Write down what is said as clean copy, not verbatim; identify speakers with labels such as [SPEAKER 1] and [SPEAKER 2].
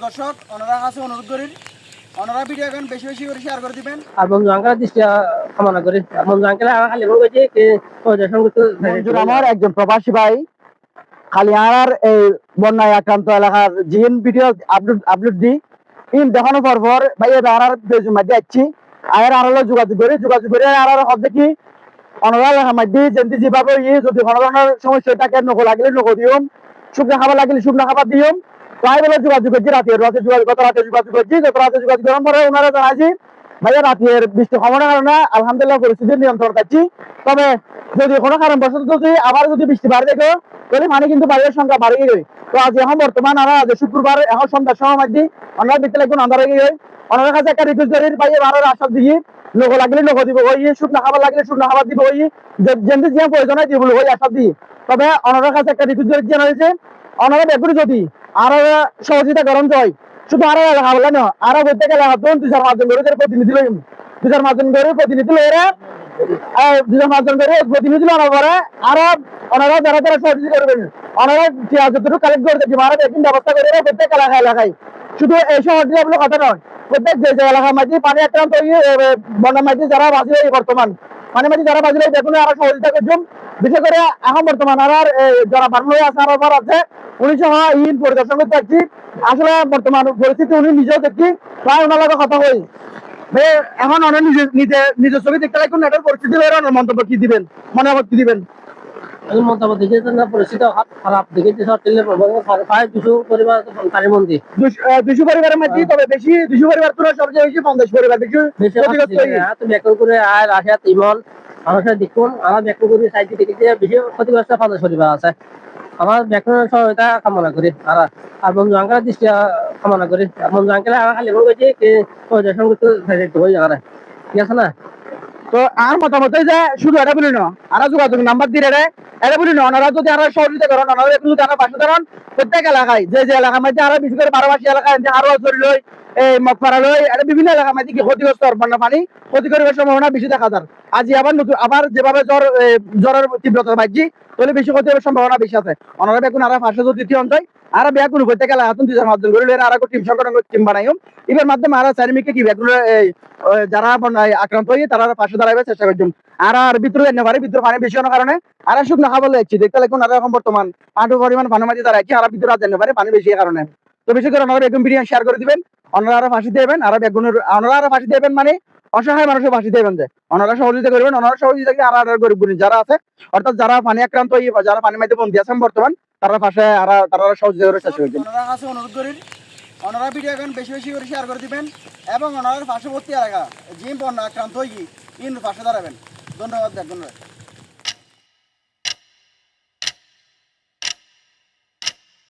[SPEAKER 1] দর্শক ওনারা কাছে অনুরোধ করি ওনারা ভিডিও এখন বেশি বেশি করে শেয়ার করে দিবেন
[SPEAKER 2] আর বন্ধু আঙ্কেলের দৃষ্টি কামনা করি। বন্ধু আঙ্কেল খালি বলছে যে
[SPEAKER 1] মঞ্জুর আমার একজন প্রবাসী ভাই খালি আর এই বন্যায় আক্রান্ত এলাকার GN video upload the in দেখানো পর ভাই আর মাঝে যাচ্ছি আয়ের আরো যোগাযোগ করে আর হব দেখি অনরা এলাকার মধ্যে যেমনি যেভাবে যদি কোনো ধরনের সমস্যা থাকে নকল লাগলে নকল দিওম শুকনো খাবার লাগলে শুকনো খাবার দিওম তাই বলে যোগাযোগ করছি রাতে যোগাযোগ করছি গত রাতে যোগাযোগ করার পরে ওনারা জানাইছি ভাইয়া রাতের বৃষ্টি কমানোর কারণে আলহামদুলিল্লাহ পরিস্থিতির নিয়ন্ত্রণ পাচ্ছি। তবে যদি কোনো কারণবশত যদি আবার যদি বৃষ্টি বাড়ে দেখো তাহলে মানে কিন্তু বাড়ির সংখ্যা বাড়ে গেছে। তো আজ এখন বর্তমান আর আজ শুক্রবার এখন সন্ধ্যার সময় মধ্যে আমরা বিকেলে একটু আন্ধার হয়ে গেছে। ওনার কাছে একটা রিকোয়েস্ট করি ভাই এবার আশ্বাস দিয়ে লোক লাগলে লোক দিব ওই শুকনো খাবার লাগলে শুকনো খাবার দিব ওই যেমনি যে প্রয়োজন হয় দিব ওই আশ্বাস দিয়ে। তবে ওনার কাছে একটা রিকোয়েস্ট করে জানা হয়েছে ওনারা বেগুনি যদি আরো সহযোগিতা গরম হয় শুধু আরো এলাকা বলে না আরো প্রত্যেক এলাকা দুই চার পাঁচজন করে প্রতিনিধি লইম দুই চার পাঁচজন করে প্রতিনিধি লইরা দুই চার পাঁচজন করে প্রতিনিধি লওয়ার পরে আরো ওনারা যারা যারা সহযোগিতা করবেন ওনারা যতটুকু কালেক্ট করে দেখি মারা দেখুন ব্যবস্থা করে প্রত্যেক এলাকায় শুধু এই শহরটি আপনার কথা নয় প্রত্যেক যে এলাকার মাঝে পানি আক্রান্ত বন্যার মাঝে যারা বাঁচলে বর্তমান পানি মাঝে যারা বাঁচলে দেখুন আরো সহযোগিতা করছেন বিশেষ করে এখন বর্তমান আর যারা বাংলা আছে আর আছে উনি সহ ইন পরিদর্শন করতে পারছি আসলে বর্তমান পরিস্থিতি উনি নিজেও দেখছি প্রায় ওনার লগে কথা হই এখন অনেক নিজের ছবি দেখতে লাগবে নেটের পরিস্থিতি মন্তব্য কি দিবেন মনে কি দিবেন
[SPEAKER 2] মন্তব্য দেখে পরিস্থিতি খারাপ দেখেছি প্রায় 200 পরিবার পানির মন্দির
[SPEAKER 1] 200 পরিবারের মধ্যে তবে বেশি 200 পরিবার তো সবচেয়ে বেশি 50 পরিবার বেশি
[SPEAKER 2] তুমি এখন করে আর রাশিয়াত ইমন আমার সাথে দেখুন আমার ব্যাখ্যা করে সাইডে দেখেছি বেশি ক্ষতিগ্রস্ত 50 পরিবার আছে। আমার ব্যাকরণের সহায়তা কামনা করি আর বন্ধু আঙ্কেলের দৃষ্টি কামনা করি। বন্ধু আঙ্কেল খালি বলছে ঠিক আছে না।
[SPEAKER 1] তো আর মতামত যে শুধু এটা বলি না আর যোগাযোগ নাম্বার দিয়ে এটা বলি না ওনারা যদি আরো সহযোগিতা করেন ওনারা যদি আরো পাশে দাঁড়ান প্রত্যেক এলাকায় যে এলাকার মধ্যে আরো বিশেষ করে 12 এলাকায় আরো জড়ি লই এই মকপাড়া লই এটা বিভিন্ন এলাকার মধ্যে কি ক্ষতিগ্রস্ত বন্যা পানি ক্ষতি করার সম্ভাবনা বেশি দেখা যায়। আজ আবার যেভাবে জ্বরের তীব্রতা বাড়ছি তাহলে বেশি ক্ষতি হওয়ার সম্ভাবনা বেশি আছে। ওনারা বেগুন আর পাশে যদি তৃতীয় অঞ্চল আর বেগুন প্রত্যেক এলাকা দুই চার মাধ্যম করে আর টিম সংগঠন টিম বানাইম এবার মাধ্যমে আর চারিমিকে কি বেগুন যারা আক্রান্ত হয়ে তারা পাশে দাঁড়াবে চেষ্টা করছেন আর ভিতরে যেতে পারে ভিতরে পানি বেশি হওয়ার কারণে আর শুকনো খাবার লাগছি দেখতে লাগুন আর এখন বর্তমান আটু পরিমাণ পানি মাঝে দাঁড়াচ্ছি আর ভিতরে যেতে পারে পানি বেশি কারণে। তো বেশি করে ওনারা বেগুন ভিডিও শেয়ার করে দিবেন ওনারা আরো ফাঁসি দেবেন আর বেগুনের ওনারা আরো ফাঁসি দেবেন মানে অসহায় মানুষের ফাঁসি দেবেন যে ওনারা সহযোগিতা করবেন ওনারা সহযোগিতা আর গরিব গুণী যারা আছে অর্থাৎ যারা পানি আক্রান্ত হয়ে যারা পানির মধ্যে বন্দী আছেন বর্তমান তারা পাশে আর তারা সহযোগিতা করে চেষ্টা করবেন। ওনারা কাছে অনুরোধ করি ওনারা ভিডিও এখন বেশি বেশি করে শেয়ার করে দিবেন এবং ওনার পার্শ্ববর্তী এলাকা জিম বন্যা আক্রান্ত হয়ে ইন পাশে দাঁড়াবেন। ধন্যবাদ।